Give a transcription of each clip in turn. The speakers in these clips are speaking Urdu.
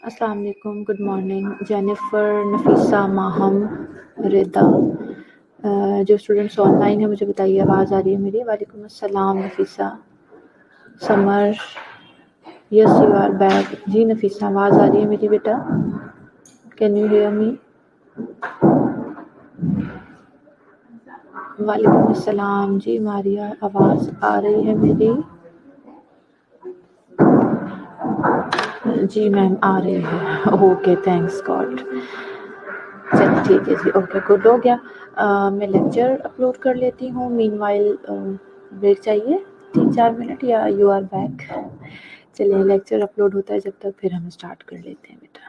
السلام علیکم، گڈ مارننگ جینیفر، نفیسہ، ماہم، ردا۔ جو اسٹوڈنٹس آن لائن ہیں مجھے بتائیے آواز آ رہی ہے میری؟ وعلیکم السلام Nafisa, Samar, yes you are back. جی نفیسہ آواز آ رہی ہے میری بیٹا؟ Can you hear me? وعلیکم السلام جی ماریا، آواز آ رہی ہے میری؟ جی میم آ رہی ہے، اوکے تھینکس گاڈ۔ چلیے ٹھیک ہے جی، اوکے گڈ ہو گیا۔ میں لیکچر اپلوڈ کر لیتی ہوں، مین وائل بریک چاہیے 3-4 منٹ یا یو آر بیک؟ چلیے لیکچر اپلوڈ ہوتا ہے جب تک، پھر ہم اسٹارٹ کر لیتے ہیں بیٹا۔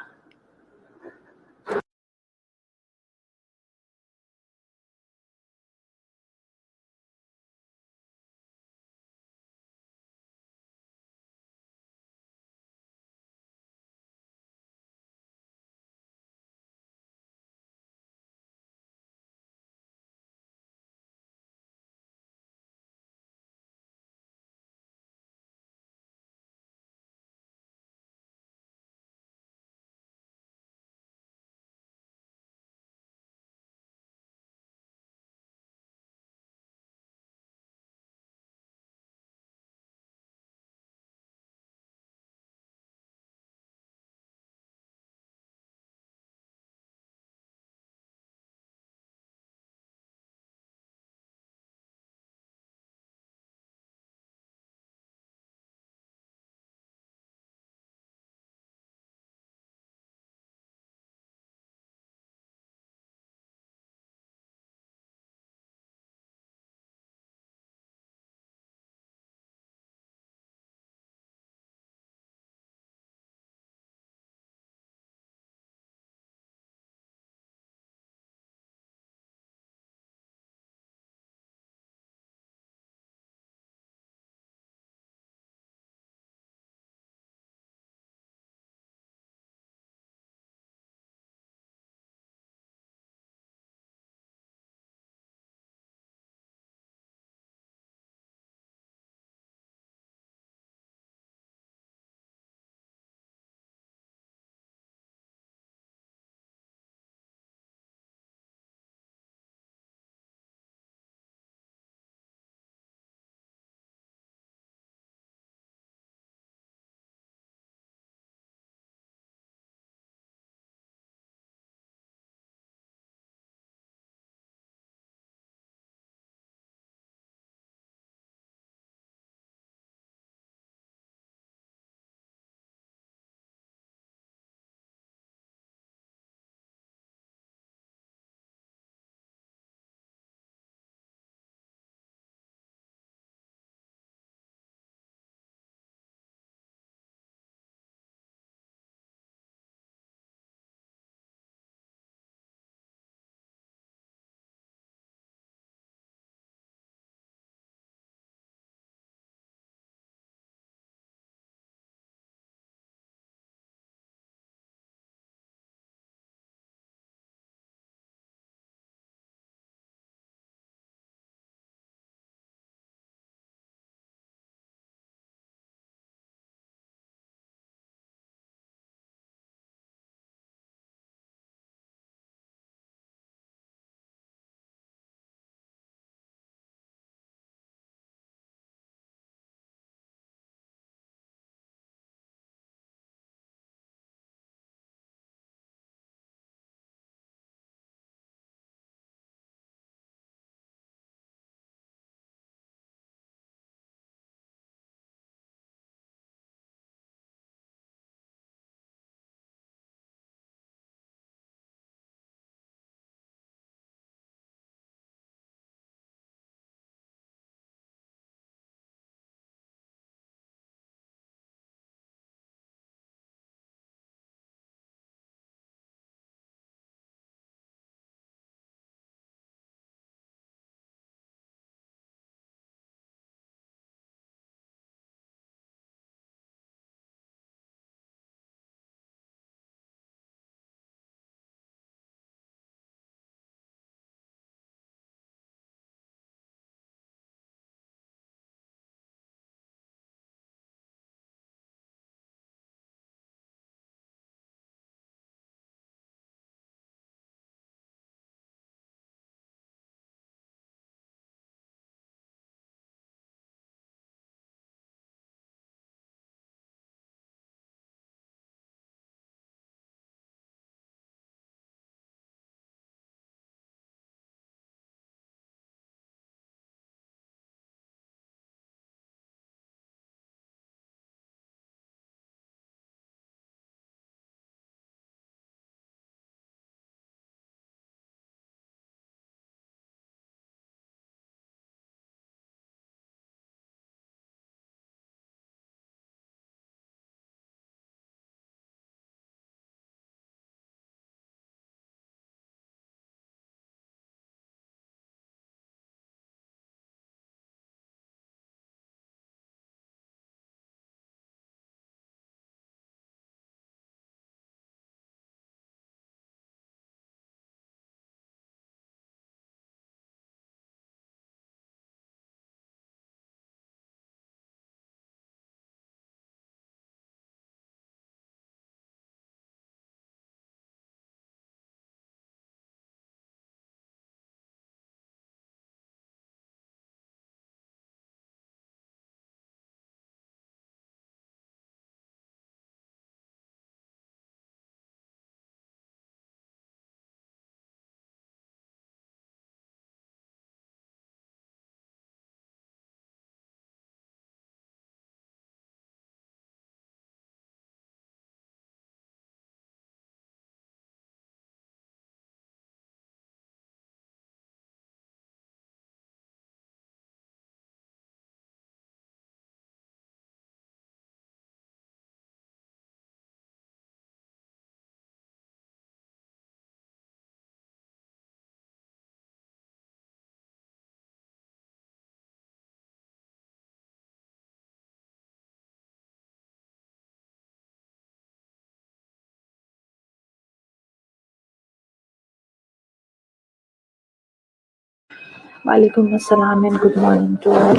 وعلیکم السلام and good morning to all.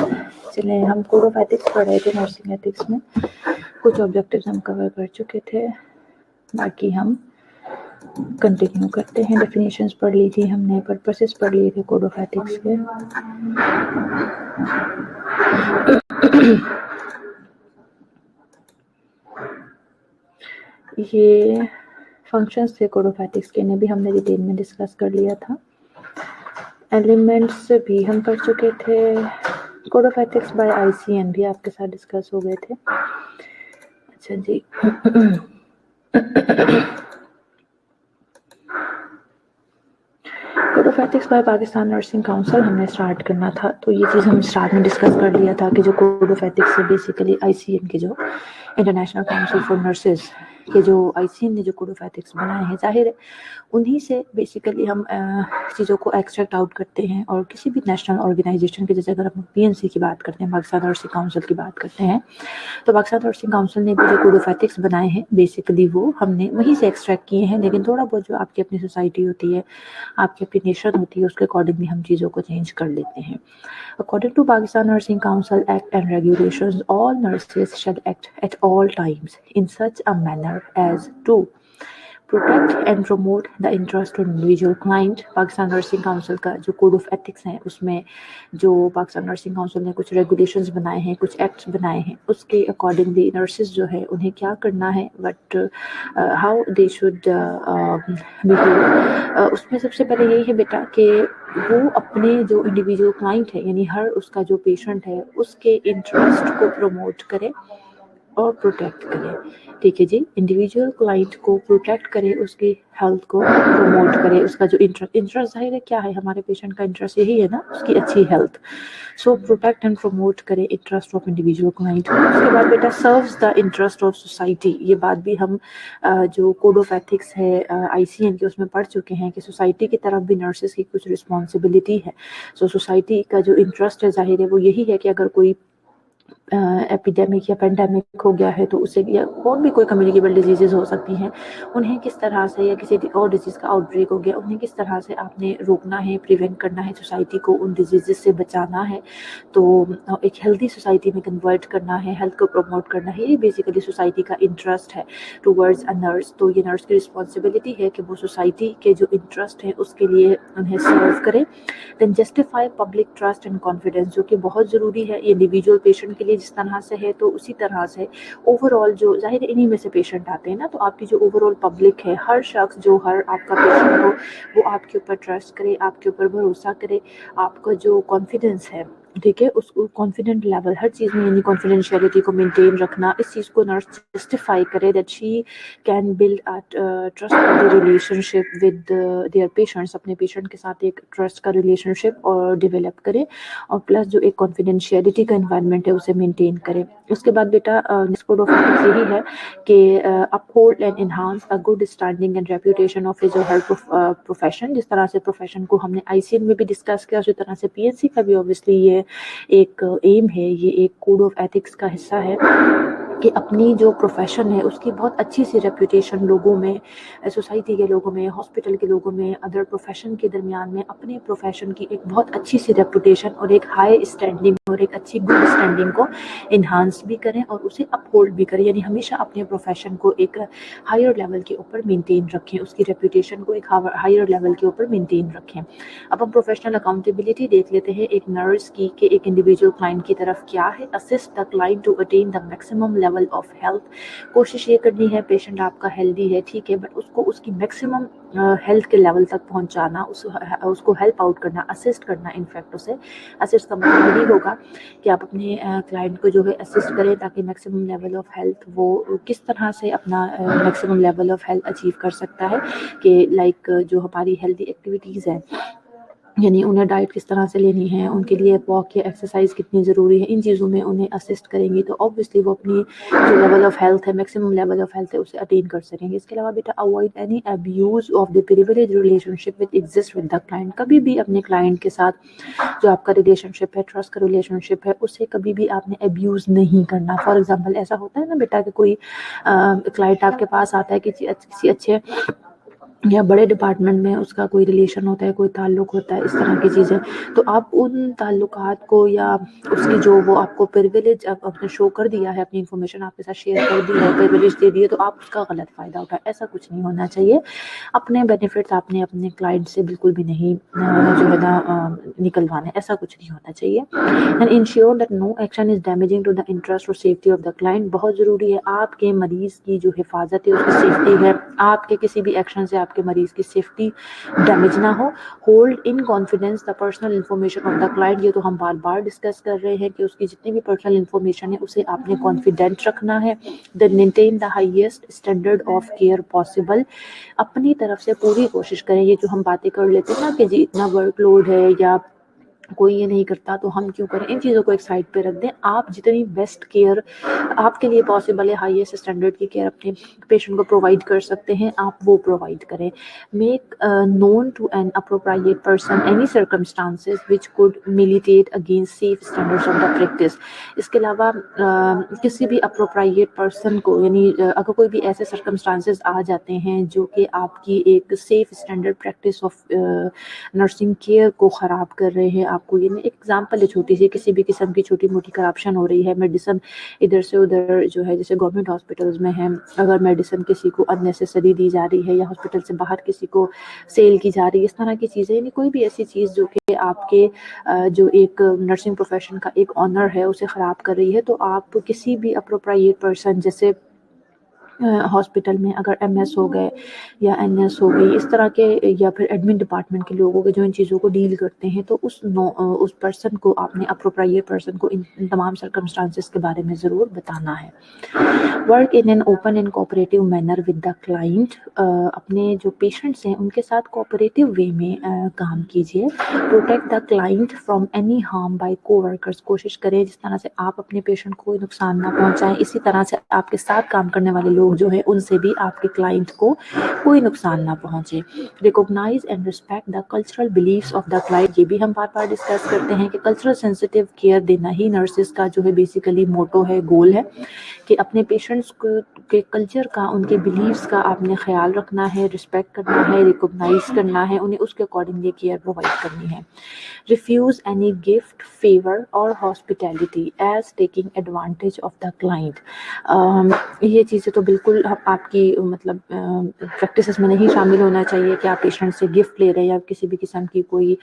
چلیں ہم کوڈ آف ایتھکس پڑھ رہے تھے نرسنگ ایتھکس میں. کچھ آبجیکٹیوز ہم کور کر چکے تھے, باقی ہم کنٹینیو کرتے ہیں. ڈیفینیشنز پڑھ لی تھی ہم نے, پرپسز پڑھ لیے تھے کوڈ آف ایتھکس کے. یہ فنکشنز تھے کوڈ آف ایتھکس کے, انہیں بھی ہم نے ڈیٹیل میں ڈسکس کر لیا تھا. ایلیمنٹس بھی ہم پڑھ چکے تھے. Code of ethics by ICN بھی آپ کے ساتھ ڈسکس ہو گئے تھے. اچھا جی, code of ethics by Pakistan nursing council ہم نے اسٹارٹ کرنا تھا, تو یہ چیز ہم اسٹارٹ میں ڈسکس کر لیا تھا کہ جو کوڈ آف ایتھکس ہے بیسیکلی ICN کے جو انٹرنیشنل کاؤنسل فار نرسز کے جو ICN نے جو کوڈ آف ایتھکس بنائے ہیں, ظاہر ہے انہی سے بیسیکلی ہم چیزوں کو ایکسٹریکٹ آؤٹ کرتے ہیں. اور کسی بھی نیشنل آرگنائزیشن کے, جیسے اگر ہم PNC کی بات کرتے ہیں, پاکستان نرسنگ کاؤنسل کی بات کرتے ہیں, تو پاکستان نرسنگ کاؤنسل نے بھی جو کوڈ آف ایتھکس بنائے ہیں بیسیکلی وہ ہم نے وہیں سے ایکسٹریکٹ کیے ہیں. لیکن تھوڑا بہت جو آپ کی اپنی سوسائٹی ہوتی ہے, آپ کی اپنی نیشن ہوتی ہے, اس کے اکارڈنگلی ہم چیزوں کو چینج کر لیتے ہیں. According to Pakistan Nursing Council Act and Regulations, all nurses shall act at all times in such a manner as to protect and promote the interest of individual client. Pakistan nursing council کا جو کوڈ آف ایتھکس ہیں, اس میں جو پاکستان نرسنگ کاؤنسل نے کچھ ریگولیشنز بنائے ہیں, کچھ ایکٹس بنائے ہیں, اس کے اکارڈنگلی نرسز جو ہے انہیں کیا کرنا ہے, but how they should behave. اس میں سب سے پہلے یہی ہے بیٹا کہ وہ اپنے جو انڈیویجول کلائنٹ ہے, یعنی ہر اس کا جو پیشنٹ ہے, اس کے انٹرسٹ کو پروموٹ کرے اور پروٹیکٹ کرے. ٹھیک ہے جی, انڈیویجول کلائنٹ کو پروٹیکٹ کرے, اس کی ہیلتھ کو پروموٹ کرے. اس کا جو انٹرسٹ ظاہر ہے کیا ہے, ہمارے پیشنٹ کا انٹرسٹ یہی ہے نا, اس کی اچھی health. So protect and promote کرے انٹرسٹ آف انڈیویجول کلائنٹ. اس کے بعد بیٹا serves the interest of society. یہ بات بھی ہم جو کوڈ آف ایتھکس ہے ICN کے, اس میں پڑھ چکے ہیں کہ سوسائٹی کی طرف بھی نرسز کی کچھ رسپانسبلٹی ہے. سو سوسائٹی کا جو انٹرسٹ ہے ظاہر ہے وہ یہی ہے کہ اگر کوئی ایپیڈیمک یا پینڈیمک ہو گیا ہے, تو اسے یا اور بھی کوئی کمیونیکیبل ڈیزیزز ہو سکتی ہیں, انہیں کس طرح سے, یا کسی اور ڈیزیز کا آؤٹ بریک ہو گیا, انہیں کس طرح سے آپ نے روکنا ہے, پریونٹ کرنا ہے, سوسائٹی کو ان ڈیزیزز سے بچانا ہے. تو ایک ہیلدی سوسائٹی میں کنورٹ کرنا ہے, ہیلتھ کو پروموٹ کرنا ہے, یہ بیسیکلی سوسائٹی کا انٹرسٹ ہے ٹورڈز اے نرس. تو یہ نرس کی رسپانسبلٹی ہے کہ وہ سوسائٹی کے جو انٹرسٹ ہے اس کے لیے انہیں سرو کرے. Then justify public trust and confidence, جو کہ بہت ضروری ہے یہ انڈیویجول پیشنٹ کے لیے جس طرح سے ہے, تو اسی طرح سے اوور آل جو ظاہر انہی میں سے پیشنٹ آتے ہیں نا, تو آپ کی جو اوور آل پبلک ہے, ہر شخص جو ہر آپ کا پیشنٹ ہو, وہ آپ کے اوپر ٹرسٹ کرے, آپ کے اوپر بھروسہ کرے. آپ کا جو کانفیڈینس ہے, ٹھیک ہے, اس کو کانفیڈنٹ لیول ہر چیز میں, یعنی کانفیڈینشیلٹی کو مینٹین رکھنا, اس چیز کو نرس جسٹیفائی کرے that she can build trust relationship with their patients. اپنے پیشنٹ کے ساتھ ایک ٹرسٹ کا ریلیشن شپ اور ڈیولپ کرے, اور پلس جو ایک کانفیڈینشیلٹی کا انوائرمنٹ ہے اسے مینٹین کرے. اس کے بعد بیٹا کوڈ آف ایتھکس یہی ہے کہ uphold and enhance a good standing and reputation of his or Hare profession. جس طرح سے پروفیشن کو ہم نے ICN میں بھی ڈسکس کیا, اسی طرح سے PNC کا بھی اوبویسلی یہ ایک ایم ہے, یہ ایک کوڈ آف ایتھکس کا حصہ ہے کہ اپنی جو پروفیشن ہے اس کی بہت اچھی سی ریپوٹیشن لوگوں میں, سوسائٹی کے لوگوں میں, ہاسپٹل کے لوگوں میں, ادر پروفیشن کے درمیان میں اپنے پروفیشن کی ایک بہت اچھی سی ریپوٹیشن اور ایک ہائی اسٹینڈنگ اور ایک اچھی گڈ اسٹینڈنگ کو انہانس بھی کریں اور اسے اپ ہولڈ بھی کریں, یعنی ہمیشہ اپنے پروفیشن کو ایک ہائر لیول کے اوپر مینٹین رکھیں, اس کی ریپوٹیشن کو ایک ہائر لیول کے اوپر مینٹین رکھیں. اب ہم پروفیشنل اکاؤنٹیبلٹی دیکھ لیتے ہیں ایک نرس کی, کہ ایک انڈیویجول کلائنٹ کی طرف کیا ہے, assist the client to attain the maximum level of health. کوشش یہ کرنی ہے, پیشنٹ آپ کا ہیلدی ہے, ٹھیک ہے, بٹ اس کو اس کی میکسیمم ہیلتھ کے لیول تک پہنچانا, اس کو ہیلپ آؤٹ کرنا, اسسٹ کرنا. انفیکٹ اسے اسسٹ کا مطلب یہی ہوگا کہ آپ اپنے کلائنٹ کو جو ہے اسسٹ کریں تاکہ میکسیمم لیول آف ہیلتھ وہ کس طرح سے اپنا maximum level of health achieve کر سکتا ہے. کہ لائک جو ہماری ہیلدی ایکٹیویٹیز ہیں, یعنی انہیں ڈائٹ کس طرح سے لینی ہے, ان کے لیے واک یا ایکسرسائز کتنی ضروری ہے, ان چیزوں میں انہیں اسسٹ کریں گی تو obviously وہ اپنی جو لیول آف ہیلتھ ہے, میکسیمم لیول آف ہیلتھ ہے, اسے اٹین کر سکیں گے. اس کے علاوہ بیٹا avoid any abuse of the privilege relationship with exist with the client. کبھی بھی اپنے کلائنٹ کے ساتھ جو آپ کا ریلیشن شپ ہے, ٹرسٹ کا ریلیشن شپ ہے, اسے کبھی بھی آپ نے ابیوز نہیں کرنا. فار ایگزامپل ایسا ہوتا ہے نا بیٹا کہ کوئی کلائنٹ آپ کے پاس آتا ہے کسی اچھے یا بڑے ڈپارٹمنٹ میں اس کا کوئی ریلیشن ہوتا ہے، کوئی تعلق ہوتا ہے، اس طرح کی چیزیں، تو آپ ان تعلقات کو یا اس کی جو وہ آپ کو پریویلیج آپ نے شو کر دیا ہے، اپنی انفارمیشن آپ کے ساتھ شیئر کر دی ہے، پریویلیج دے دی ہے، تو آپ اس کا غلط فائدہ اٹھائیں، ایسا کچھ نہیں ہونا چاہیے۔ اپنے بینیفٹس آپ نے اپنے کلائنٹ سے بالکل بھی نہیں جو ہے نا نکلوانے، ایسا کچھ نہیں ہونا چاہیے۔ And ensure that no action is damaging to the interest اور سیفٹی آف دا کلائنٹ، بہت ضروری ہے آپ کے مریض کی جو حفاظت ہے، اس کی سیفٹی ہے، آپ کے کسی بھی ایکشن سے آپ کے مریض کی سیفٹی ڈیمیج نہ ہو۔ Hold in confidence the personal information of the client, یہ تو ہم بار بار ڈسکس کر رہے ہیں کہ اس کی جتنی بھی پرسنل انفارمیشن ہے اسے آپ نے کانفیڈنٹ رکھنا ہے۔ Then maintain the highest standard of care possible, اپنی طرف سے پوری کوشش کریں۔ یہ جو ہم باتیں کر لیتے ہیں نا کہ جی اتنا ورک لوڈ ہے یا کوئی یہ نہیں کرتا تو ہم کیوں کریں، ان چیزوں کو ایک سائڈ پہ رکھ دیں۔ آپ جتنی بیسٹ کیئر آپ کے لیے پاسبل ہے، ہائیسٹ اسٹینڈرڈ کی کیئر اپنے پیشنٹ کو پرووائڈ کر سکتے ہیں، آپ وہ پرووائڈ کریں۔ Make known to an appropriate person any circumstances which could militate against safe standards of the practice, اس کے علاوہ کسی بھی اپروپرائیٹ پرسن کو، یعنی اگر کوئی بھی ایسے سرکمسٹانسز آ جاتے ہیں جو کہ آپ کی ایک safe standard practice of nursing care کو خراب کر رہے ہیں، آپ کو یہ ایک ایگزامپل ہے چھوٹی سی، کسی بھی قسم کی چھوٹی موٹی کرپشن ہو رہی ہے، میڈیسن ادھر سے ادھر جو ہے جیسے گورنمنٹ ہاسپٹلز میں ہے، اگر میڈیسن کسی کو ان نیسیسری دی جا رہی ہے یا ہاسپٹل سے باہر کسی کو سیل کی جا رہی ہے، اس طرح کی چیزیں، یعنی کوئی بھی ایسی چیز جو کہ آپ کے جو ایک نرسنگ پروفیشن کا ایک آنر ہے اسے خراب کر رہی ہے، تو آپ کسی بھی اپروپرائیٹ پرسن، جیسے ہاسپٹل میں اگر ایم ایس ہو گئے یا این ایس ہو گئی، اس طرح کے، یا پھر ایڈمن ڈپارٹمنٹ کے لوگوں کے جو ان چیزوں کو ڈیل کرتے ہیں، تو اس پرسن کو آپ نے اپروپرائیٹ پرسن کو ان تمام سرکمسٹانسز کے بارے میں ضرور بتانا ہے۔ Work in an open and cooperative manner with the client, اپنے جو پیشنٹس ہیں ان کے ساتھ کوآپریٹو وے میں کام کیجیے۔ Protect the client from any harm by کو ورکرز، کوشش کریں جس طرح سے آپ اپنے پیشنٹ کو کوئی نقصان نہ پہنچائیں، اسی طرح سے آپ کے ساتھ کام کرنے والے لوگ جو ہیں ان سے بھی آپ کے کلائنٹ کو کوئی نقصان نہ پہنچے۔ Recognise and respect the cultural beliefs of the client, یہ بھی ہم بار بار ڈسکس کرتے ہیں کہ کلچرل سینسیٹیو کیئر دینا ہی نرسز کا جو ہے بیسیکلی موٹو ہے، گول ہے، کہ اپنے پیشنٹس کے کلچر کا، ان کے بلیفس کا آپ نے خیال رکھنا ہے، رسپیکٹ کرنا ہے، ریکوگنائز کرنا ہے، انہیں اس کے اکارڈنگلی کیئر پرووائڈ کرنی ہے۔ ریفیوز اینی گفٹ، فیور اور hospitality as taking advantage of the client, یہ چیزیں تو بالکل آپ کی مطلب پریکٹسز میں نہیں شامل ہونا چاہیے کہ آپ پیشنٹ سے گفٹ لے رہے ہیں یا کسی بھی قسم کی کوئی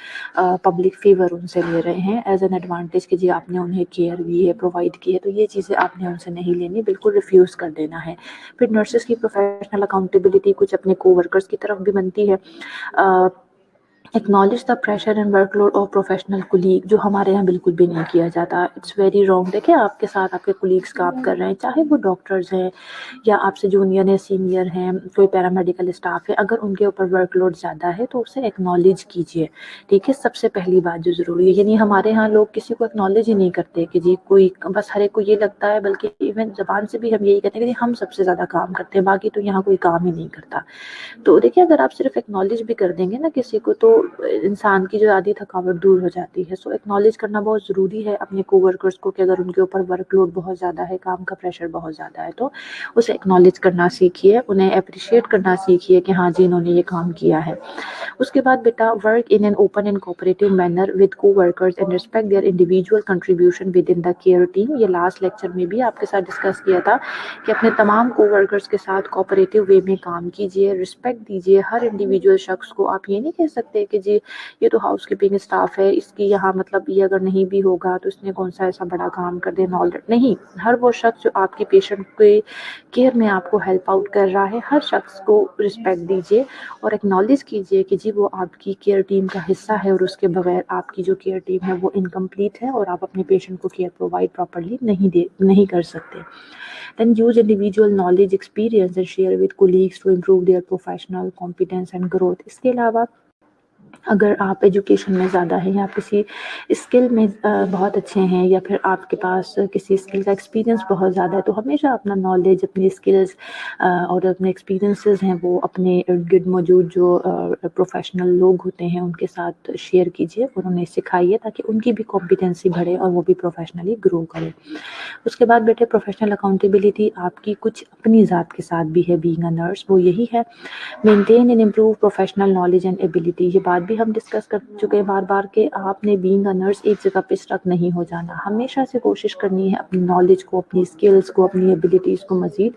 پبلک فیور ان سے لے رہے ہیں ایز این ایڈوانٹیج کہ جی آپ نے انہیں کیئر بھی ہے، پرووائڈ کی ہے، تو یہ چیزیں آپ نے ان سے نہیں لینی، بالکل ریفیوز کر دینا ہے۔ پھر نرسز کی پروفیشنل اکاؤنٹیبلٹی کچھ اپنے کو ورکرز کی طرف بھی بنتی ہے۔ Acknowledge the pressure and workload of professional colleague, جو ہمارے یہاں بالکل بھی نہیں کیا جاتا، اٹس ویری رانگ۔ دیکھیں آپ کے ساتھ آپ کے کولیگس کام کر رہے ہیں، چاہے وہ ڈاکٹرز ہیں یا آپ سے جونیئر ہیں، سینئر ہیں، کوئی پیرامیڈیکل اسٹاف ہے، اگر ان کے اوپر ورک لوڈ زیادہ ہے تو اسے اکنالج کیجیے، ٹھیک ہے، سب سے پہلی بات جو ضروری ہے۔ یعنی ہمارے ہاں لوگ کسی کو اکنالج ہی نہیں کرتے کہ جی کوئی، بس ہر ایک کو یہ لگتا ہے، بلکہ ایون زبان سے بھی ہم یہی کہتے ہیں کہ ہم سب سے زیادہ کام کرتے ہیں، باقی تو یہاں کوئی کام ہی نہیں کرتا۔ تو دیکھیں اگر آپ صرف اکنالج بھی کر دیں گے نا کسی کو، تو انسان کی جو آدھی تھکاوٹ دور ہو جاتی ہے۔ سو اکنالج کرنا بہت ضروری ہے اپنے کو ورکرز کو، کہ اگر ان کے اوپر ورک لوڈ بہت زیادہ ہے، کام کا پریشر بہت زیادہ ہے، تو اسے اکنالج کرنا سیکھیے، انہیں اپریشیٹ کرنا سیکھیے کہ ہاں جی انہوں نے یہ کام کیا ہے۔ اس کے بعد بیٹا work in an open and cooperative manner with co workers and respect their individual contribution within the care team, یہ لاسٹ لیکچر میں بھی آپ کے ساتھ ڈسکس کیا تھا کہ اپنے تمام کو ورکرز کے ساتھ کوآپریٹو وے میں کام کیجیے، رسپیکٹ دیجیے ہر انڈیویجول شخص کو۔ آپ یہ نہیں کہہ سکتے کہ جی یہ تو ہاؤس کیپنگ اسٹاف ہے، اس کی یہاں مطلب یہ اگر نہیں بھی ہوگا تو اس نے کون سا ایسا بڑا کام کر دیا، نہیں، ہر وہ شخص جو آپ کی پیشنٹ کے کیئر میں آپ کو ہیلپ آؤٹ کر رہا ہے، ہر شخص کو رسپیکٹ دیجیے اور اکنالج کیجیے کہ جی وہ آپ کی کیئر ٹیم کا حصہ ہے، اور اس کے بغیر آپ کی جو کیئر ٹیم ہے وہ انکمپلیٹ ہے، اور آپ اپنے پیشنٹ کو کیئر پرووائڈ پراپرلی نہیں کر سکتے۔ Then use individual knowledge, experience and share with colleagues to improve their professional competence and growth۔ اس کے علاوہ اگر آپ ایجوکیشن میں زیادہ ہیں یا آپ کسی اسکل میں بہت اچھے ہیں یا پھر آپ کے پاس کسی اسکل کا ایکسپیرینس بہت زیادہ ہے، تو ہمیشہ اپنا نالج، اپنی اسکلز اور اپنے ایکسپیرینسز ہیں وہ اپنے ارد گرد موجود جو پروفیشنل لوگ ہوتے ہیں ان کے ساتھ شیئر کیجیے اور انہیں سکھائیے تاکہ ان کی بھی کمپیٹنسی بڑھے اور وہ بھی پروفیشنلی گرو کرے۔ اس کے بعد بیٹے پروفیشنل اکاؤنٹیبلٹی آپ کی کچھ اپنی ذات کے ساتھ بھی ہے بینگ اے نرس، وہ یہی ہے maintain and improve professional knowledge and ability. یہ بات بھی ہم ڈسکس کر چکے ہیں بار بار کہ آپ نے بینگ اے نرس ایک جگہ پہ اسٹک نہیں ہو جانا، ہمیشہ سے کوشش کرنی ہے اپنی نالج کو، اپنی اسکلز کو، اپنی ایبلٹیز کو مزید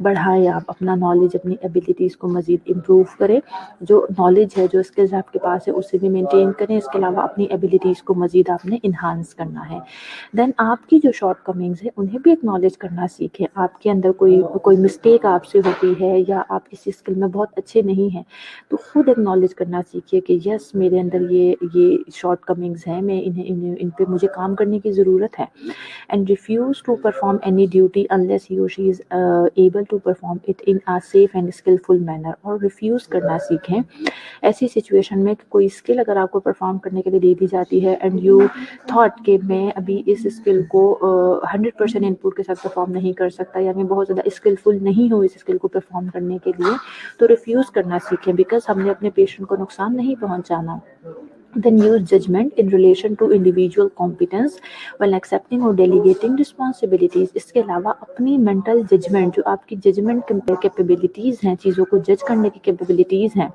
بڑھائے، آپ اپنا نالج، اپنی ایبلٹیز کو مزید امپروو کریں، جو نالج ہے، جو اسکلز آپ کے پاس ہے اسے بھی مینٹین کریں، اس کے علاوہ اپنی ایبلٹیز کو مزید آپ نے انہانس کرنا ہے۔ دین آپ کی جو شارٹ کمنگز ہیں انہیں بھی ایکنالج کرنا سیکھیں۔ آپ کے اندر کوئی مسٹیک آپ سے ہوتی ہے یا آپ کسی اسکل میں بہت اچھے نہیں ہیں تو خود ایکنالج کرنا سیکھیے کہ یس میرے اندر یہ شارٹ کمنگز ہیں، میں ان پہ مجھے کام کرنے کی ضرورت ہے۔ And refuse to perform any duty unless he or she is able to perform it in a safe and skilful manner. اور ریفیوز کرنا سیکھیں ایسی سچویشن میں کہ کوئی اسکل اگر آپ کو پرفارم کرنے کے لیے دے دی جاتی ہے اینڈ یو تھاٹ کہ میں ابھی اس اسکل کو 100% ان پٹ کے ساتھ پرفارم نہیں کر سکتا یا میں بہت زیادہ اسکلفل نہیں ہوں اس اسکل کو پرفارم کرنے کے لیے، تو ریفیوز کرنا سیکھیں، بیکاز ہم نے اپنے پیشنٹ کو نقصان نہیں پہنچانا۔ Then use judgment in relation to individual competence while accepting or delegating responsibilities۔ اس کے علاوہ اپنی mental judgment، جو آپ کی judgment capabilities ہیں، چیزوں کو جج کرنے کی capabilities ہیں،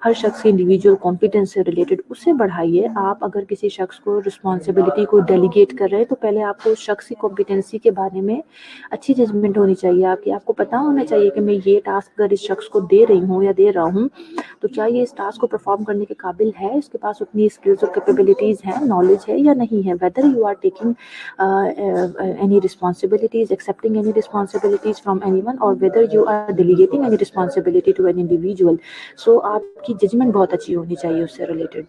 ہر شخص کی انڈیویجول کمپیٹنس سے ریلیٹڈ، اسے بڑھائیے۔ آپ اگر کسی شخص کو رسپانسبلٹی کو ڈیلیگیٹ کر رہے ہیں تو پہلے آپ کو اس شخص کی کمپیٹنسی کے بارے میں اچھی ججمنٹ ہونی چاہیے، آپ کو پتہ ہونا چاہیے کہ میں یہ ٹاسک اگر اس شخص کو دے رہی ہوں یا دے رہا ہوں تو کیا یہ اس ٹاسک کو پرفارم کرنے کے قابل ہے، اس کے پاس اتنی اسکلز اور کیپیبلٹیز ہیں، نالج ہے یا نہیں ہے، whether you are taking any responsibilities, accepting any responsibilities from anyone or whether you are delegating any responsibility to an individual۔ so آپ کی ججمنٹ بہت اچھی ہونی چاہیے اس سے ریلیٹڈ۔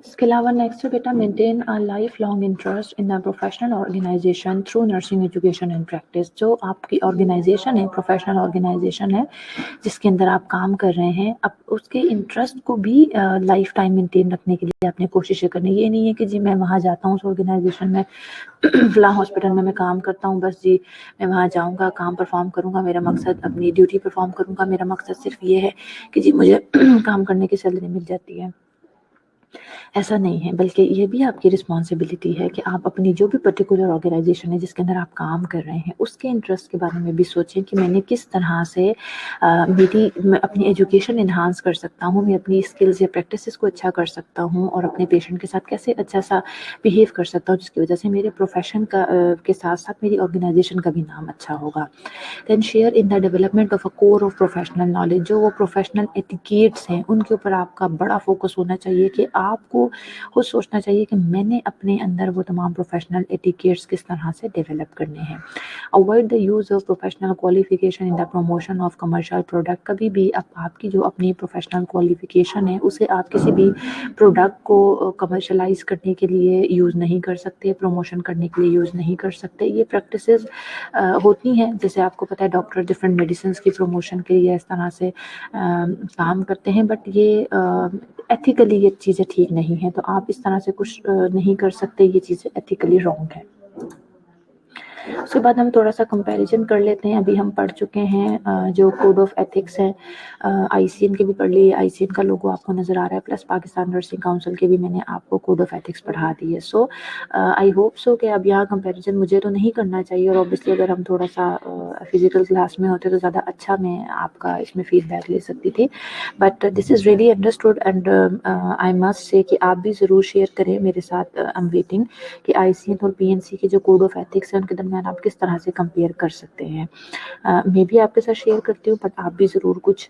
اس کے علاوہ نیکسٹ بیٹا maintain lifelong interest in professional organisation through nursing education and practice. جو آپ کی آرگنائزیشن ہے، پروفیشنل آرگنائزیشن ہے جس کے اندر آپ کام کر رہے ہیں، اب اس کے انٹرسٹ کو بھی لائف ٹائم مینٹین رکھنے کے لیے آپ نے کوششیں کرنی۔ یہ نہیں ہے کہ جی میں وہاں جاتا ہوں اس آرگنائزیشن میں فلاں ہاسپٹل میں کام کرتا ہوں، بس جی میں وہاں جاؤں گا، کام پرفارم کروں گا، میرا مقصد اپنی ڈیوٹی پرفارم کروں گا، میرا مقصد صرف یہ ہے کہ جی مجھے کام کرنے کی سیلری مل جاتی ہے۔ ایسا نہیں ہے، بلکہ یہ بھی آپ کی رسپانسبلٹی ہے کہ آپ اپنی جو بھی پرٹیکولر آرگنائزیشن ہے جس کے اندر آپ کام کر رہے ہیں اس کے انٹرسٹ کے بارے میں بھی سوچیں کہ میں نے کس طرح سے میں اپنی ایجوکیشن انہانس کر سکتا ہوں، میں اپنی اسکلز یا پریکٹسز کو اچھا کر سکتا ہوں اور اپنے پیشنٹ کے ساتھ کیسے اچھا سا بیہیو کر سکتا ہوں جس کی وجہ سے میرے پروفیشن کے ساتھ ساتھ میری آرگنائزیشن کا بھی نام اچھا ہوگا۔ Then share in the development of a core of professional knowledge. جو وہ پروفیشنل ایٹیکیٹس ہیں ان کے اوپر آپ کا بڑا فوکس ہونا چاہیے کہ آپ کو خود سوچنا چاہیے کہ میں نے اپنے اندر وہ تمام پروفیشنل ایٹیکیٹس کس طرح سے ڈیولپ کرنے ہیں۔ Avoid the use of professional qualification in the promotion of commercial product. کبھی بھی آپ کی جو اپنی پروفیشنل کوالیفیکیشن ہے اسے آپ کسی بھی پروڈکٹ کو کمرشلائز کرنے کے لیے یوز نہیں کر سکتے، پروموشن کرنے کے لیے یوز نہیں کر سکتے۔ یہ پریکٹسز ہوتی ہیں، جیسے آپ کو پتہ ہے ڈاکٹر ڈفرینٹ میڈیسنس کی پروموشن کے لیے اس طرح سے کام کرتے ہیں، بٹ یہ ایتھیکلی یہ چیزیں ٹھیک نہیں ہیں، تو آپ اس طرح سے کچھ نہیں کر سکتے، یہ چیزیں ایتھیکلی رانگ ہیں۔ اس کے بعد ہم تھوڑا سا کمپیریزن کر لیتے ہیں۔ ابھی ہم پڑھ چکے ہیں جو کوڈ آف ایتھکس ہے، آئی سی این کے بھی پڑھ لیے، آئی سی این کا لوگو آپ کو نظر آ رہا ہے، پلس پاکستان نرسنگ کاؤنسل کے بھی میں نے آپ کو کوڈ آف ایتھکس پڑھا دی ہے۔ سو آئی ہوپ سو کہ اب یہاں کمپیریزن مجھے تو نہیں کرنا چاہیے، اور اوبیسلی اگر ہم تھوڑا سا فزیکل کلاس میں ہوتے تو زیادہ اچھا میں آپ کا اس میں فیڈ بیک لے سکتی تھی، but this is really understood and I must سے کہ آپ بھی ضرور شیئر کریں میرے ساتھ۔ آئی ایم ویٹنگ کہ آئی سی این اور پی این سی کے جو کوڈ آف ایتھکس ہیں ان کے درمیان آپ کس طرح سے کمپیئر کر سکتے ہیں۔ میں بھی آپ کے ساتھ شیئر کرتی ہوں، بٹ آپ بھی ضرور کچھ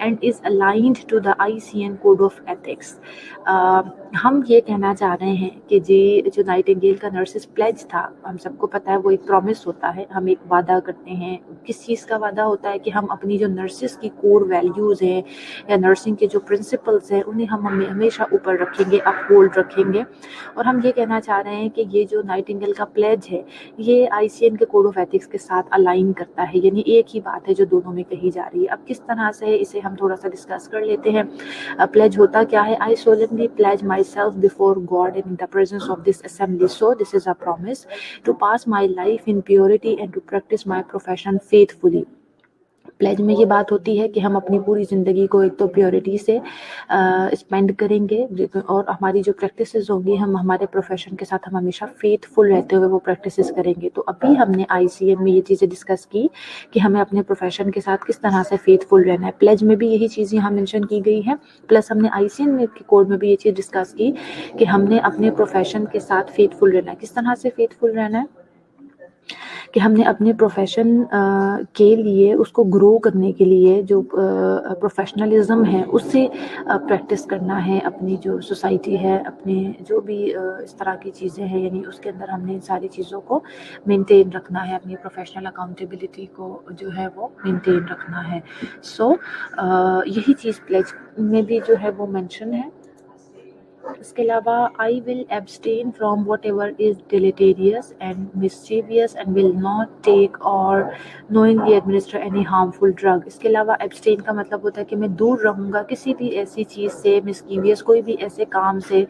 and is aligned to the ICN code of ethics. ہم یہ کہنا چاہ رہے ہیں کہ جی جو نائٹنگیل کا نرسز پلیج تھا، ہم سب کو پتہ ہے وہ ایک پرومس ہوتا ہے، ہم ایک وعدہ کرتے ہیں. کس چیز کا وعدہ ہوتا ہے؟ کہ ہم اپنی جو نرسز کی کور ویلیوز ہیں یا نرسنگ کے جو پرنسپلز ہیں انہیں ہم ہمیشہ اوپر رکھیں گے، اپ ہولڈ رکھیں گے. اور ہم یہ کہنا چاہ رہے ہیں کہ یہ جو نائٹنگیل کا پلیج ہے یہ ICN کے کوڈ آف ایتھکس کے ساتھ الائن کرتا ہے، یعنی ایک ہی بات ہے جو دونوں میں کہی جا رہی ہے. اب کس طرح سے اسے ہم تھوڑا سا ڈسکس کر لیتے ہیں. پلیج ہوتا کیا ہے؟ I solemnly pledge myself before God and in the presence of this assembly. So this is a promise to pass my life in purity and to practice my profession faithfully. Pledge میں یہ بات ہوتی ہے کہ ہم اپنی پوری زندگی کو ایک تو پیورٹی سے اسپینڈ کریں گے، اور ہماری جو پریکٹسز ہوں گی ہم ہمارے پروفیشن کے ساتھ ہم ہمیشہ فیتھ فل رہتے ہوئے وہ پریکٹسز کریں گے. تو ابھی ہم نے ICN میں یہ چیزیں ڈسکس کی کہ ہمیں اپنے پروفیشن کے ساتھ کس طرح سے فیتھ فل رہنا ہے. پلیج میں بھی یہی چیز یہاں مینشن کی گئی ہے، پلس ہم نے ICN میں کوڈ میں بھی یہ چیز ڈسکس کی کہ ہم نے اپنے پروفیشن کے ساتھ فیتھ فل رہنا ہے. کس طرح سے فیتھ فل رہنا ہے؟ کہ ہم نے اپنے پروفیشن کے لیے اس کو گرو کرنے کے لیے جو پروفیشنلزم ہے اس سے پریکٹس کرنا ہے. اپنی جو سوسائٹی ہے، اپنے جو بھی اس طرح کی چیزیں ہیں، یعنی اس کے اندر ہم نے ان ساری چیزوں کو مینٹین رکھنا ہے، اپنی پروفیشنل اکاؤنٹیبلٹی کو جو ہے وہ مینٹین رکھنا ہے. سو یہی چیز پلیج میں بھی جو ہے وہ مینشن ہے. اس کے علاوہ I will abstain from whatever is deleterious and mischievous and will not take or knowingly administer any harmful drug. اس کے علاوہ abstain کا مطلب ہوتا ہے کہ میں دور رہوں گا کسی بھی ایسی چیز سے، mischievous کوئی بھی ایسے کام سے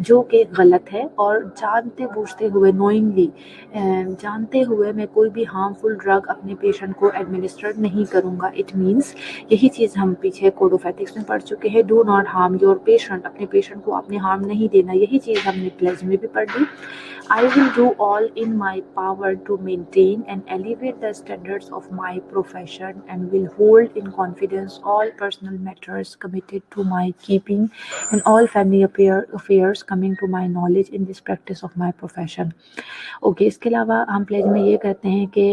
جو کہ غلط ہے، اور جانتے بوجھتے ہوئے knowingly جانتے ہوئے میں کوئی بھی ہارمفل ڈرگ اپنے پیشنٹ کو ایڈمنسٹر نہیں کروں گا. اٹ مینس یہی چیز ہم پیچھے کوڈ آف ایتھکس میں پڑھ چکے ہیں، do not harm your patient, اپنے پیشنٹ کو اپنے ہارم نہیں دینا. یہی چیز ہم نے پلیج میں بھی پڑھ لی. I will do all in my power to maintain and elevate the standards of my profession and will hold in confidence all personal matters committed to my keeping and all family affairs coming to my knowledge in this practice of my profession. Okay, اس کے علاوہ ہم پلیج میں یہ کہتے ہیں کہ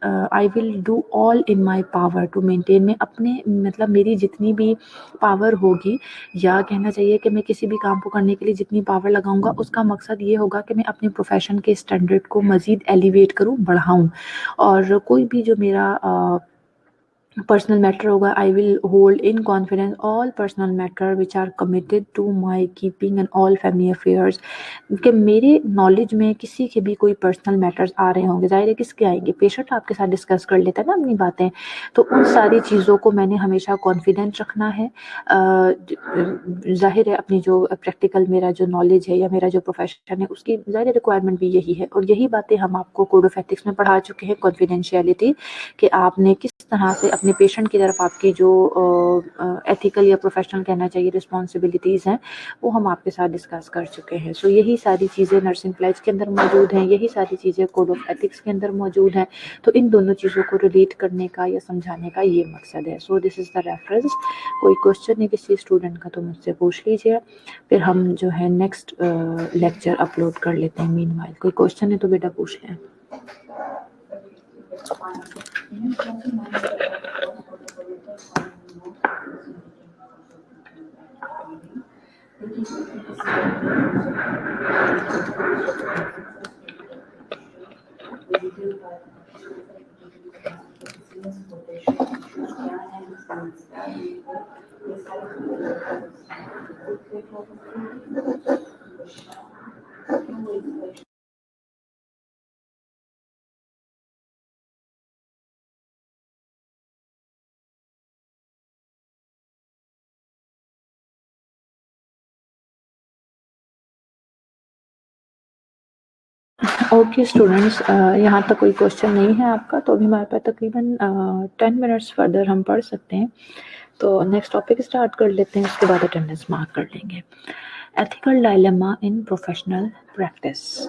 I will do all in my power to maintain، میں اپنے مطلب میری جتنی بھی پاور ہوگی، یا کہنا چاہیے کہ میں کسی بھی کام کو کرنے کے لیے جتنی پاور لگاؤں گا اس کا مقصد یہ ہوگا کہ میں اپنے پروفیشن کے اسٹینڈرڈ کو مزید ایلیویٹ کروں، بڑھاؤں. اور کوئی بھی جو میرا پرسنل میٹر ہوگا I will hold in confidence all personal matter which are committed to my keeping and all family affairs. کہ میرے نالج میں کسی کے بھی کوئی پرسنل میٹرز آ رہے ہوں گے، ظاہر ہے کس کے آئیں گے؟ پیشنٹ آپ کے ساتھ ڈسکس کر لیتا ہے نا اپنی باتیں، تو ان ساری چیزوں کو میں نے ہمیشہ کانفیڈنٹ رکھنا ہے. ظاہر ہے اپنی جو پریکٹیکل میرا جو نالج ہے یا میرا جو پروفیشن ہے اس کی ظاہر ریکوائرمنٹ بھی یہی ہے. اور یہی باتیں ہم آپ کو کوڈ آف ایتھکس میں پڑھا چکے ہیں، کانفیڈینشیلٹی، کہ آپ نے کس طرح سے اپنے پیشنٹ کی طرف آپ کی جو ایتھیکل یا پروفیشنل کہنا چاہیے رسپانسبلٹیز ہیں وہ ہم آپ کے ساتھ ڈسکس کر چکے ہیں. سو یہی ساری چیزیں نرسنگ پلیج کے اندر موجود ہیں، یہی ساری چیزیں کوڈ آف ایتھکس کے اندر موجود ہیں. تو ان دونوں چیزوں کو ریلیٹ کرنے کا یا سمجھانے کا یہ مقصد ہے. سو دس از دا ریفرنس. کوئی کوشچن ہے کسی اسٹوڈنٹ کا تو مجھ سے پوچھ لیجیے، پھر ہم جو ہے نیکسٹ لیکچر اپلوڈ کر لیتے ہیں. مین وائل کوئی کوشچن ہے تو بیٹا پوچھ لیں. اوکے اسٹوڈینٹس، یہاں تک کوئی کوشچن نہیں ہے آپ کا، تو ابھی ہمارے پاس تقریباً 10 منٹس فردر ہم پڑھ سکتے ہیں. تو نیکسٹ ٹاپک اسٹارٹ کر لیتے ہیں، اس کے بعد اٹینڈنس مارک کر لیں گے. Ethical dilemma in professional practice.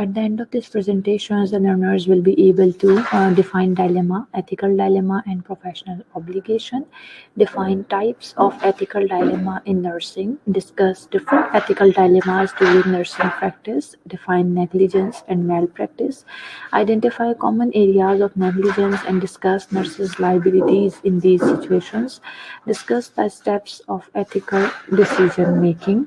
At the end of this presentations, the learners will be able to define dilemma, ethical dilemma, and professional obligation, define types of ethical dilemma in nursing, discuss different ethical dilemmas during nursing practice, define negligence and malpractice, identify common areas of negligence and discuss nurses' liabilities in these situations, discuss the steps of ethical decision making.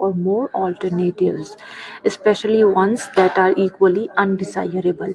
or more alternatives, especially ones that are equally undesirable.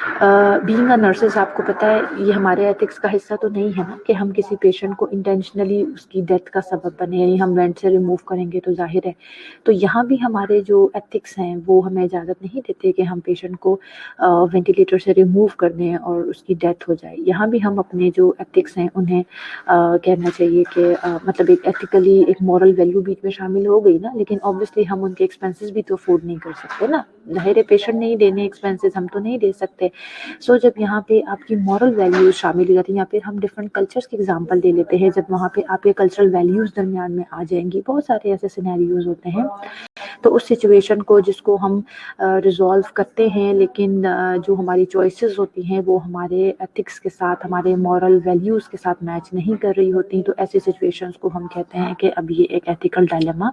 Being a nurses آپ کو پتہ ہے یہ ہمارے ایتھکس کا حصہ تو نہیں ہے نا کہ ہم کسی پیشنٹ کو انٹینشنلی اس کی ڈیتھ کا سبب بنے، یعنی ہم وینٹ سے ریموو کریں گے تو ظاہر ہے. تو یہاں بھی ہمارے جو ایتھکس ہیں وہ ہمیں اجازت نہیں دیتے کہ ہم پیشنٹ کو وینٹیلیٹر سے ریموو کر دیں اور اس کی ڈیتھ ہو جائے. یہاں بھی ہم اپنے جو ایتھکس ہیں انہیں کہنا چاہیے کہ مطلب ایک ایتھیکلی ایک مورل ویلیو بیچ میں شامل ہو گئی نا، لیکن اوبویسلی ہم ان کے ایکسپینسز بھی تو افورڈ نہیں کر سکتے نا. ظاہر ہے پیشنٹ نہیں دینے ایکسپینسز، ہم تو نہیں دے سکتے. سو جب یہاں پہ آپ کی مورل ویلیوز شامل ہو جاتی ہیں یا پھر ہم ڈفرینٹ کلچرس کی ایگزامپل لے لیتے ہیں، جب وہاں پہ آپ کے کلچرل ویلیوز درمیان میں آ جائیں گی، بہت سارے ایسے سینیریوز ہوتے ہیں، تو اس سچویشن کو جس کو ہم ریزالو کرتے ہیں، لیکن جو ہماری چوائسیز ہوتی ہیں وہ ہمارے ایتھکس کے ساتھ، ہمارے مورل ویلیوز کے ساتھ میچ نہیں کر رہی ہوتی، تو ایسی سچویشنز کو ہم کہتے ہیں کہ اب یہ ایک ایتھیکل ڈائلیما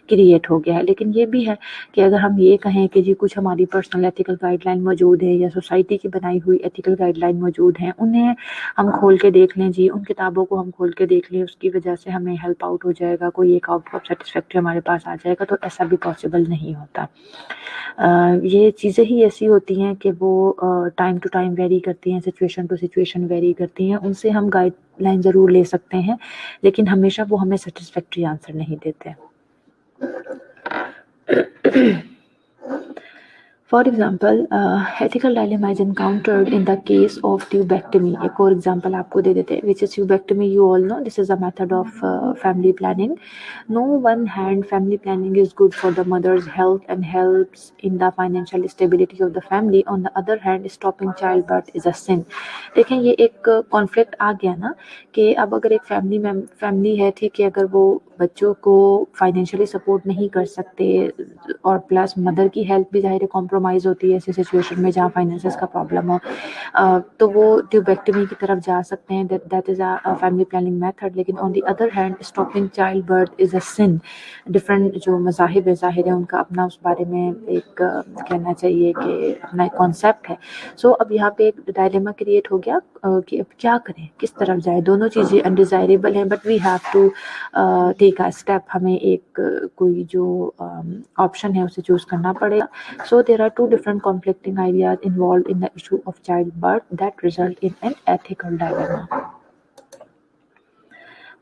کریٹ ہو گیا ہے. لیکن یہ بھی ہے کہ اگر ہم یہ کہیں کہ جی کچھ ہماری پرسنل ایتھیکل گائیڈ لائن موجود ہے یا سوسائٹی کی بنائی ہوئی ایتھیکل گائیڈ لائن موجود ہیں، انہیں ہم کھول کے دیکھ لیں، جی ان کتابوں کو ہم کھول کے دیکھ لیں، اس کی وجہ سے ہمیں ہیلپ آؤٹ ہو جائے گا، کوئی ایک آؤٹ کم سیٹسفیکٹری ہمارے پاس آ جائے گا، تو ایسا بھی پاسبل نہیں ہوتا. یہ چیزیں ہی ایسی ہوتی ہیں کہ وہ ٹائم ٹو ٹائم ویری کرتی ہیں، سچویشن ٹو سچویشن ویری کرتی ہیں. ان سے ہم گائیڈ لائن ضرور لے سکتے ہیں لیکن ہمیشہ وہ ہمیں سیٹسفیکٹری آنسر نہیں دیتے. For example, ethical dilemma is encountered in the case of tubectomy. ایک اور example آپ کو دے دیتے ہیں, which is tubectomy. You all know this is a method of family planning. No one hand, family planning is good for the mother's health and helps in the financial stability of the family. On the other hand, stopping childbirth is a sin. دیکھیں یہ ایک کانفلکٹ آ گیا نا کہ اب اگر ایک فیملی ہے ٹھیک ہے, اگر وہ بچوں کو فائنینشلی سپورٹ نہیں کر سکتے اور پلس مدر کی ہیلتھ بھی ظاہر کمپرومائز ہوتی ہے ایسی سچویشن میں جہاں فائنینسز کا پرابلم ہو, تو وہ ٹیوبیکٹمی کی طرف جا سکتے ہیں. That is a family planning method. لیکن on the other hand stopping child birth is a sin. Different جو مذاہب ہے ظاہر ہے ان کا اپنا اس بارے میں ایک کہنا چاہیے کہ اپنا ایک کانسیپٹ ہے. سو اب یہاں پہ ایک ڈائلیما کریٹ ہو گیا کہ اب کیا کریں, کس طرف جائیں. دونوں چیزیں انڈیزائریبل ہیں but we have to take a step. ہمیں ایک کوئی جو آپشن ہے اسے چوز کرنا پڑے گا. So there are two different conflicting ideas involved in the issue of childbirth that result in an ethical dilemma.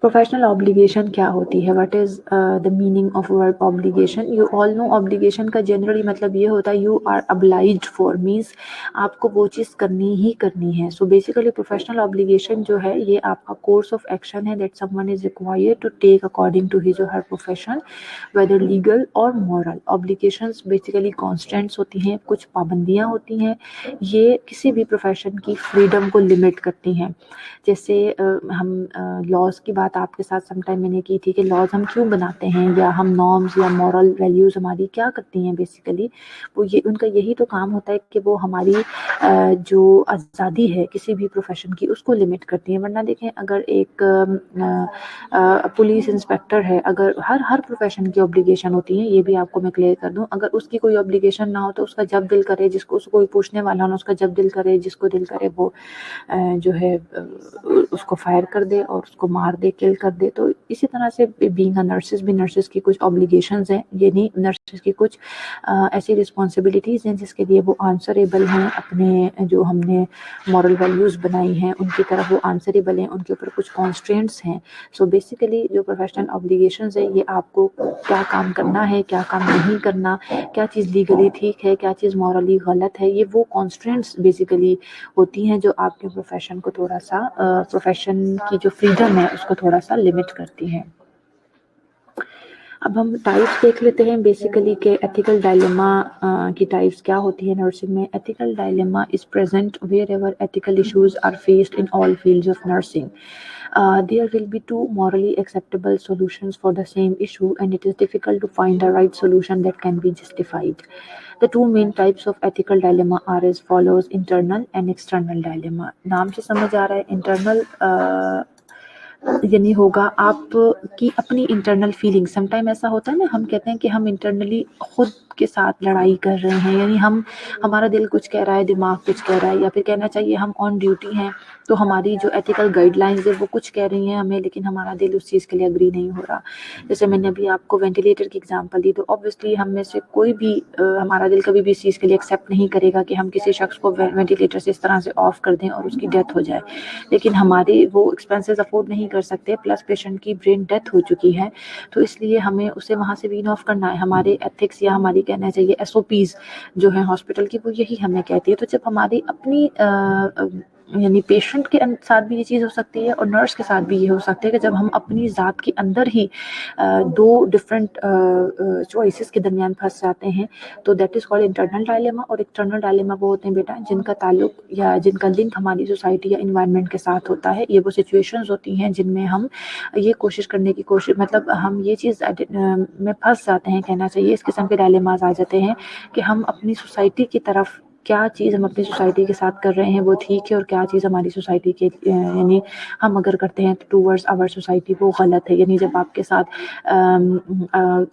Professional obligation کیا ہوتی ہے, what is the meaning of word obligation. You all know obligation کا جنرلی مطلب یہ ہوتا ہے you are obliged for, means آپ کو وہ چیز کرنی ہی کرنی ہے. So basically professional obligation جو ہے یہ آپ کا course of action ہے that someone is required to take according to his or her profession, whether legal or moral. Obligations basically constants ہوتی ہیں, کچھ پابندیاں ہوتی ہیں, یہ کسی بھی profession کی freedom کو limit کرتی ہیں. جیسے ہم لاز کی بات آپ کے ساتھ سم ٹائم میں نے کی تھی کہ لاز ہم کیوں بناتے ہیں, یا ہم نارمز یا مورل ویلیوز ہماری کیا کرتی ہیں. بیسیکلی وہ یہ ان کا یہی تو کام ہوتا ہے کہ وہ ہماری جو آزادی ہے کسی بھی پروفیشن کی اس کو لمٹ کرتی ہیں. ورنہ دیکھیں اگر ایک پولیس انسپیکٹر ہے, اگر ہر پروفیشن کی obligation ہوتی ہیں, یہ بھی آپ کو میں کلیئر کر دوں. اگر اس کی کوئی obligation نہ ہو تو اس کا جب دل کرے, جس کو اس کو کوئی پوچھنے والا نہ اس کا جب دل کرے, جس کو دل کرے وہ جو ہے اس کو فائر کر دے اور اس کو مار دے, کل کر دے. تو اسی طرح سے بینگ اے نرسز بھی, نرسز کی کچھ obbligations ہیں, یہ نہیں نرسز کی کچھ ایسی رسپانسبلٹیز ہیں جس کے لیے وہ آنسریبل ہیں. اپنے جو ہم نے مورل ویلیوز بنائی ہیں ان کی طرف وہ آنسریبل ہیں, ان کے اوپر کچھ کانسٹرینٹس ہیں. سو بیسیکلی جو پروفیشنل obbligations ہیں یہ آپ کو کیا کام کرنا ہے, کیا کام نہیں کرنا, کیا چیز لیگلی ٹھیک ہے, کیا چیز مورلی غلط ہے, یہ وہ کانسٹرینٹس بیسیکلی ہوتی ہیں جو آپ کے پروفیشن کو تھوڑا سا پروفیشن کی جو فریڈم ہے اس کو تھوڑا سا لمٹ کرتی ہیں. اب ہم ٹائپس دیکھ لیتے ہیں بیسیکلی کہ ایتھیکل ڈائلیما کی ٹائپس کیا ہوتی ہیں نرسنگ میں. Ethical dilemma is present wherever ethical issues are faced in all fields of nursing. There will be two morally acceptable solutions for the same issue and it is difficult to find the right solution that can be justified. The two main types of ethical dilemma are as follows: internal and external dilemma. نام سے سمجھ آ رہا ہے internal یعنی ہوگا آپ کی اپنی انٹرنل فیلنگ. سم ٹائم ایسا ہوتا ہے نا، ہم کہتے ہیں کہ ہم انٹرنلی خود کے ساتھ لڑائی کر رہے ہیں، یعنی ہمارا دل کچھ کہہ رہا ہے، دماغ کچھ کہہ رہا ہے، یا پھر کہنا چاہیے ہم آن ڈیوٹی ہیں تو ہماری جو ایتھیکل گائیڈ لائنز ہے وہ کچھ کہہ رہی ہیں ہمیں، لیکن ہمارا دل اس چیز کے لیے اگری نہیں ہو رہا. جیسے میں نے ابھی آپ کو وینٹیلیٹر کی ایگزامپل دی، تو اوبویسلی ہم میں سے کوئی بھی ہمارا دل کبھی بھی اس چیز کے لیے ایکسیپٹ نہیں کرے گا کہ ہم کسی شخص کو وینٹیلیٹر سے اس طرح سے آف کر دیں اور اس کی ڈیتھ ہو جائے. لیکن ہمارے وہ ایکسپینسز افورڈ نہیں کر سکتے، پلس پیشنٹ کی برین ڈیتھ ہو چکی ہے، تو اس لیے ہمیں اسے وہاں سے وین آف کرنا ہے. ہمارے ایتھکس یا ہماری کہنا چاہیے SOPs جو ہیں ہاسپٹل کی، وہ یہی ہمیں کہتی ہے. تو جب ہماری اپنی یعنی پیشنٹ کے ساتھ بھی یہ چیز ہو سکتی ہے اور نرس کے ساتھ بھی یہ ہو سکتا ہے کہ جب ہم اپنی ذات کے اندر ہی دو ڈفرینٹ چوائسیز کے درمیان پھنس جاتے ہیں، تو that is called internal dilemma. اور ایکسٹرنل ڈائلیما وہ ہوتے ہیں بیٹا جن کا تعلق یا جن کا لنک ہماری سوسائٹی یا انوائرمنٹ کے ساتھ ہوتا ہے. یہ وہ سچویشنز ہوتی ہیں جن میں ہم یہ کوشش کرنے کی مطلب ہم یہ چیز میں پھنس جاتے ہیں، کہنا چاہیے اس قسم کے ڈائلیماز آ جاتے ہیں کہ ہم اپنی سوسائٹی کی طرف کیا چیز ہم اپنی سوسائٹی کے ساتھ کر رہے ہیں وہ ٹھیک ہے، اور کیا چیز ہماری سوسائٹی کے یعنی ہم اگر کرتے ہیں ٹوورڈز آور سوسائٹی وہ غلط ہے. یعنی جب آپ کے ساتھ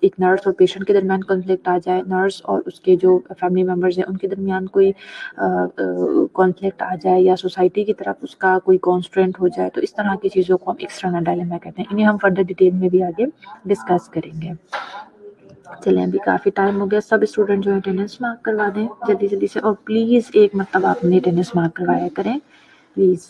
ایک نرس اور پیشنٹ کے درمیان کنفلکٹ آ جائے، نرس اور اس کے جو فیملی ممبرز ہیں ان کے درمیان کوئی کانفلکٹ آ جائے، یا سوسائٹی کی طرف اس کا کوئی کانسٹرینٹ ہو جائے، تو اس طرح کی چیزوں کو ہم ایکسٹرنل ڈائلیما کہتے ہیں. انہیں ہم فردر ڈیٹیل میں بھی آگے ڈسکس کریں گے. چلیں ابھی کافی ٹائم ہو گیا، سب اسٹوڈنٹ جو اٹینڈنس مارک کروا دیں جلدی جلدی سے، اور پلیز ایک مرتبہ آپ نے اٹینڈنس مارک کروایا کریں پلیز.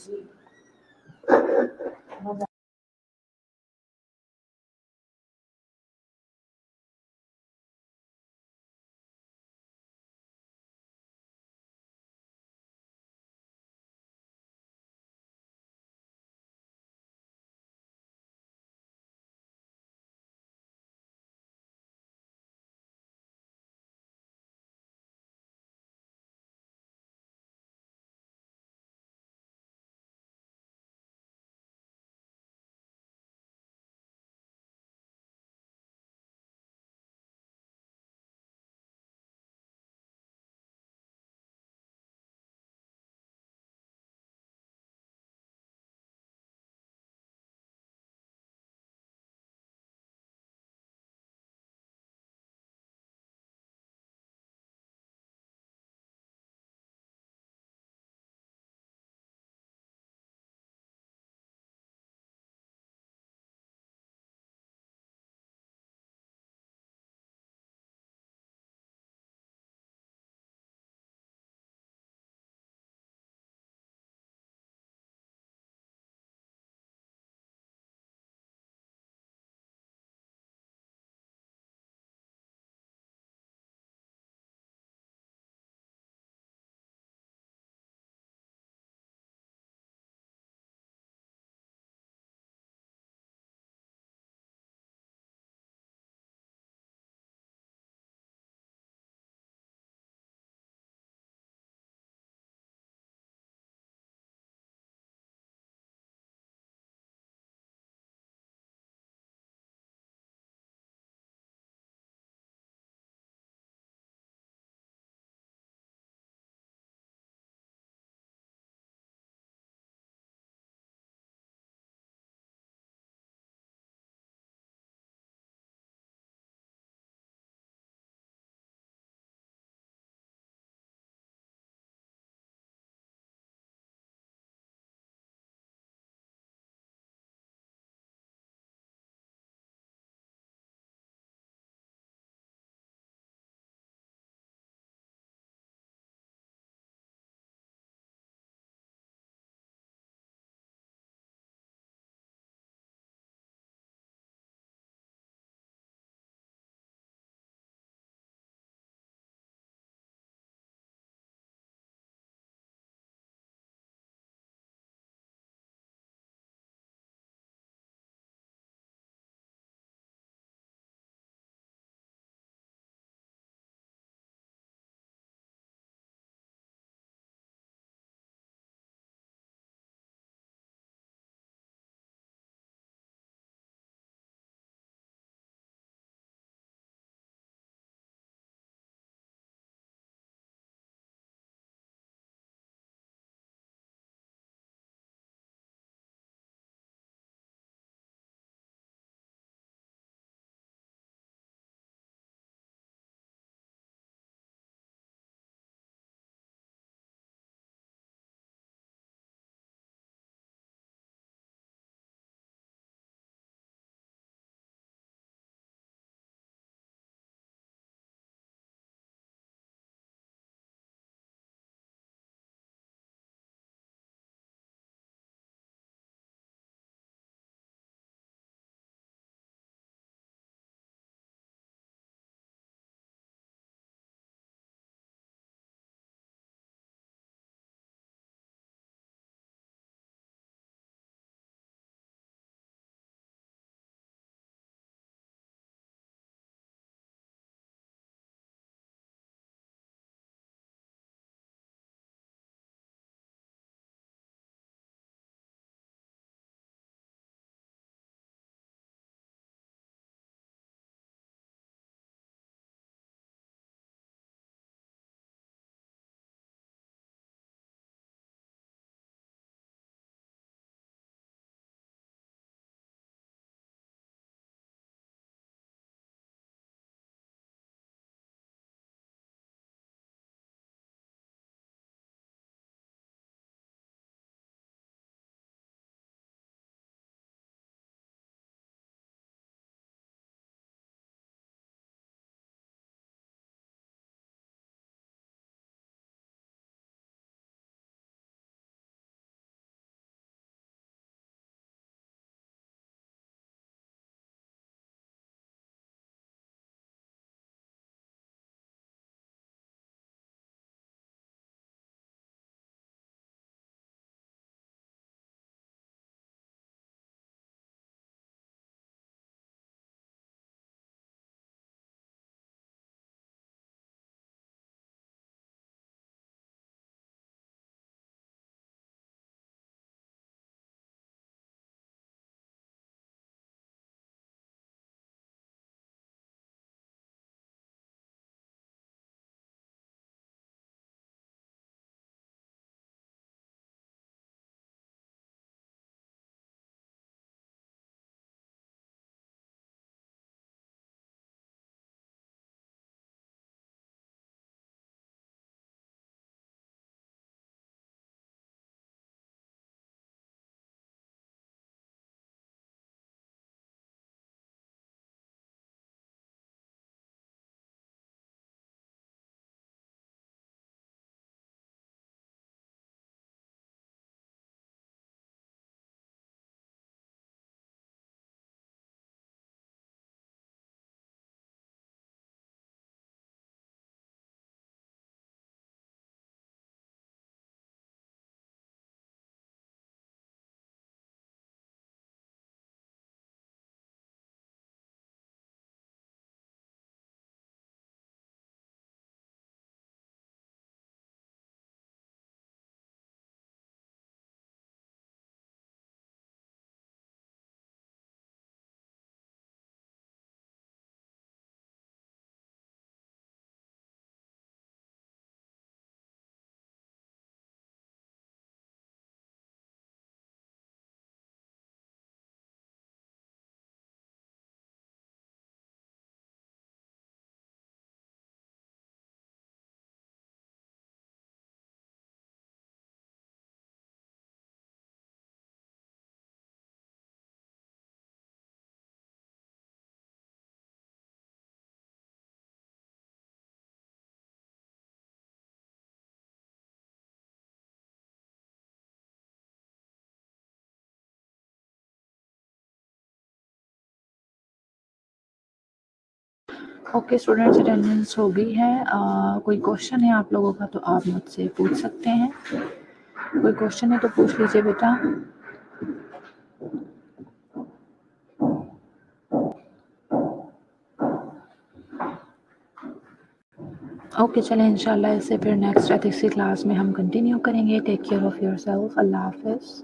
اوکے اسٹوڈینٹس، اٹینڈنس ہو گئی ہے. کوئی کوشچن ہے آپ لوگوں کا تو آپ مجھ سے پوچھ سکتے ہیں. کوئی کوشچن ہے تو پوچھ لیجیے بیٹا. اوکے چلیں انشاءاللہ اس سے پھر نیکسٹ ایتھکس کی کلاس میں ہم کنٹینیو کریں گے. Take care of yourself. اللہ حافظ.